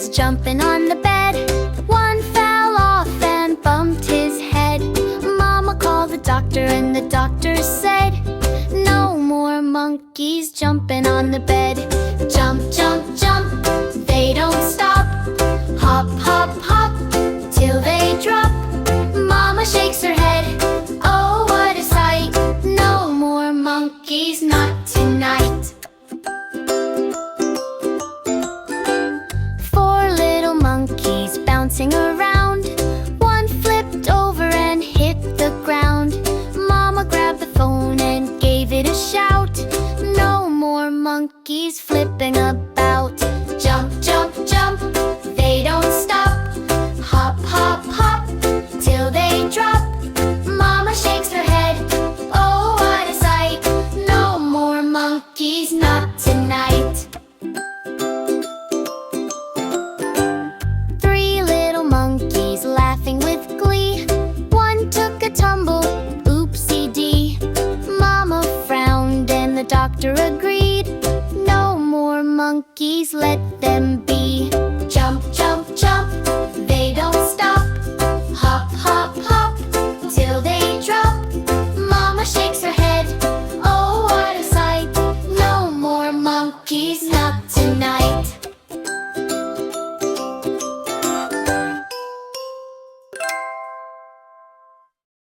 monkeys jumping on the bed. One fell off and bumped his head. Mama called the doctor and the doctor said, no more monkeys jumping on the bed. Jump, jump, jump, they don't stop. Hop, hop, hop, till they drop. Mama shakes her head, oh what a sight. No more monkeys, not tonight. Four little monkeys bouncing around. One flipped over and hit the ground. Mama grabbed the phone and gave it a shout. No more monkeys flipping about. Jump, jump, jump, they don't stop. Hop, hop, hop, till they drop. Mama shakes her head, oh what a sight. No more monkeys, not tonight. Three little monkeys laughing with glee. One took a tumble, oopsie-dee. Mama frowned and the doctor agreed. No more monkeys, let